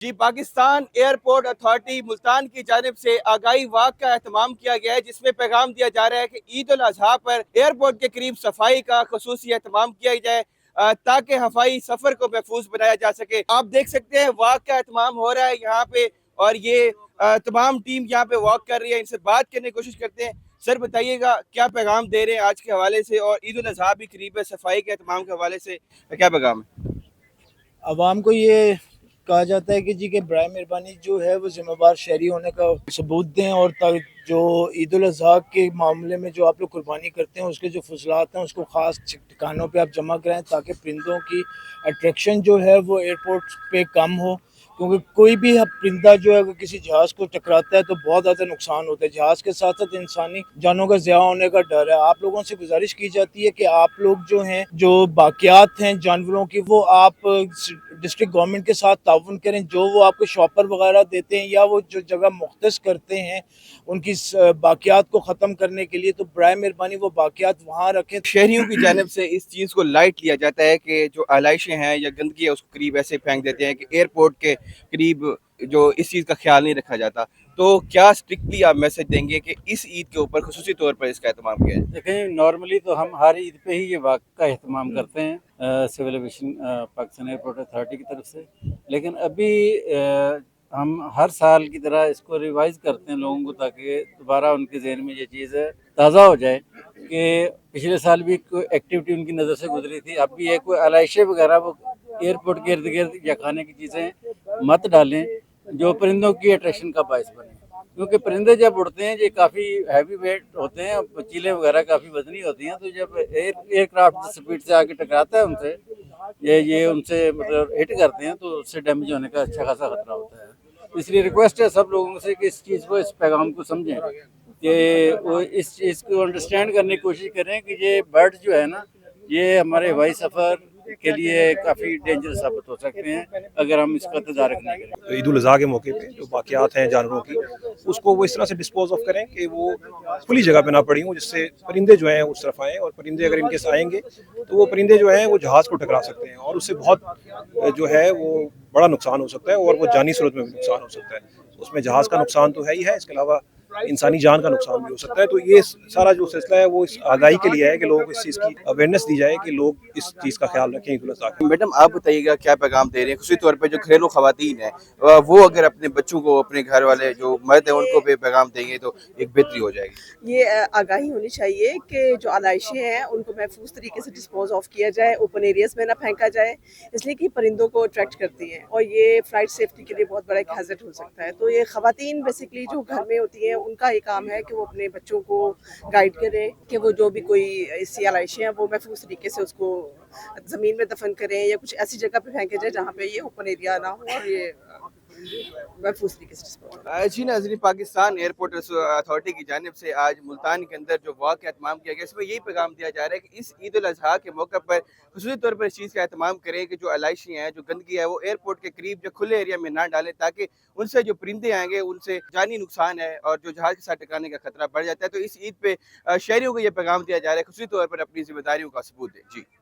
जी, Pakistan airport authority Multan की जानिब से आगाही वाक का एहतमाम किया गया है, जिसमें पैगाम दिया जा रहा है कि ईद उल अजहा पर एयरपोर्ट के करीब सफाई का खसूसी एहतमाम किया जाए ताकि हवाई सफर को महफूज बनाया जा सके। आप देख सकते हैं वाक का एहतमाम हो रहा है यहाँ पे, और ये तमाम टीम यहाँ पे वॉक कर रही है। इनसे बात करने की कोशिश करते हैं। सर, बताइएगा क्या पैगाम दे रहे हैं आज के हवाले से, और ईद उल अजहा भी करीब है, सफाई के एहतमाम के हवाले से क्या पैगाम है? आवाम को ये कहा जाता है कि जी के बराए मेहरबानी जो है वो ज़िम्मेदार शहरी होने का सबूत दें, और जो ईद उल अज़हा के मामले में जो आप लोग कुर्बानी करते हैं उसके जो फजलात हैं उसको ख़ास ठिकानों पे आप जमा कराएं, ताकि परिंदों की अट्रैक्शन जो है वो एयरपोर्ट पे कम हो। क्योंकि कोई भी परिंदा जो है अगर किसी जहाज़ को टकराता है तो बहुत ज़्यादा नुकसान होता है। जहाज़ के साथ साथ इंसानी जानों का ज़िया होने का डर है। आप लोगों से गुजारिश की जाती है कि आप लोग जो हैं, जो बाकियात हैं जानवरों की, वो आप डिस्ट्रिक्ट गवर्नमेंट के साथ ताउन करें। जो वो आपको शॉपर वगैरह देते हैं या वो जो जगह मुख्तस करते हैं उनकी बाकियात को ख़त्म करने के लिए, तो बराए मेहरबानी वो बाकियात वहाँ रखें। शहरियों की जानिब से इस चीज़ को लाइट लिया जाता है कि जो आलाइशें हैं या गंदगी है उसको करीब ऐसे फेंक देते हैं कि एयरपोर्ट के करीब जो इस चीज़ का ख्याल नहीं रखा जाता। तो क्या स्ट्रिक्टली आप मैसेज देंगे कि इस ईद के ऊपर खुसूसी तौर पर इसका एहतमाम किया है? देखें, नॉर्मली तो हम हर ईद पे ही ये वाक़ का एहतमाम करते हैं civil aviation Pakistan airport authority की तरफ से। लेकिन अभी हम हर साल की तरह इसको रिवाइज़ करते हैं लोगों को, ताकि दोबारा उनके ज़हन में ये चीज़ ताज़ा हो जाए कि पिछले साल भी कोई एक्टिविटी उनकी नज़र से गुजरी थी। अब भी है कोई आलाइशें वगैरह वो एयरपोर्ट के इर्द-गिर्द या खाने की चीज़ें मत डालें जो परिंदों की अट्रैक्शन का बायस बने। क्योंकि परिंदे जब उड़ते हैं ये काफ़ी हैवी वेट होते हैं, चीलें वगैरह काफ़ी वजनी होती हैं, तो जब एयरक्राफ्ट स्पीड से आके टकराता है उनसे, ये उनसे मतलब हिट करते हैं, तो उससे डैमेज होने का अच्छा खासा खतरा होता है। तो इसलिए रिक्वेस्ट है सब लोगों से कि इस चीज़ को, इस पैगाम को समझें कि वो इस चीज़ को अंडरस्टैंड करने की कोशिश करें कि ये बर्ड जो है ना, ये हमारे हवाई सफ़र के लिए काफ़ी डेंजरस साबित हो सकते हैं अगर हम इसका तदारक नहीं करें। तो ईद उल अज़हा के मौके पे जो बाक़ियात हैं जानवरों की, उसको वो इस तरह से डिस्पोज ऑफ करें कि वो खुली जगह पे ना पड़ी हों, जिससे परिंदे जो हैं उस तरफ आएँ, और परिंदे अगर इनके साथ आएंगे तो वो परिंदे जो हैं वो जहाज़ को टकरा सकते हैं, और उससे बहुत जो है वो बड़ा नुकसान हो सकता है, और वो जानी सूरत में भी नुकसान हो सकता है। उसमें जहाज़ का नुकसान तो है ही है, इसके अलावा इंसानी जान का नुकसान भी हो सकता है। तो ये सारा जो सिलसिला है वो इस आगाही के लिए है कि लोगों को इस चीज़ की अवेयरनेस दी जाए कि लोग इस चीज़ का ख्याल रखें ईद उल अज़हा के। मैडम, आप बताइएगा क्या पैगाम दे रहे हैं खुसूसी तौर पे जो घरेलू खवातीन है, वो अगर अपने बच्चों को, अपने घर वाले जो मर्द है उनको भी पैगाम देंगे तो एक बेहतरी हो जाएगी? ये आगाही होनी चाहिए कि जो आलाइशें हैं उनको महफूज तरीके से डिस्पोज ऑफ किया जाए, ओपन एरियाज में ना फेंका जाए, इसलिए कि परिंदों को अट्रैक्ट करती हैं और ये फ्लाइट सेफ्टी के लिए बहुत बड़ा एक हैजर्ड हो सकता है। तो ये खवातीन बेसिकली जो घर में होती हैं उनका ये काम है कि वो अपने बच्चों को गाइड करें कि वो जो भी कोई ऐसी आलाइशें हैं वो महफूज तरीके से उसको ज़मीन में दफन करें या कुछ ऐसी जगह पे फेंके जाए जहाँ पे ये ओपन एरिया ना हो और ये महफूज तरीके से डिस्पोज। जी नाज़रीन, पाकिस्तान एयरपोर्ट अथॉरिटी की जानिब से आज मुल्तान के अंदर जो वॉक का एहतमाम किया गया, इसमें यही पैगाम दिया जा रहा है कि इस ईद उल अज़हा के मौके पर खुसूसी तौर पर इस चीज़ का एहतमाम करें कि जो आलाइशी हैं, जो गंदगी है, वो एयरपोर्ट के करीब जो खुले एरिया में ना डालें, ताकि उनसे जो परिंदे आएंगे उनसे जानी नुकसान है और जो जहाज़ के साथ टकराने का खतरा बढ़ जाता है। तो इस ईद पे शहरियों को ये पैगाम दिया जा रहा है खुसूसी तौर पर अपनी जिम्मेदारियों का सबूत दें। जी।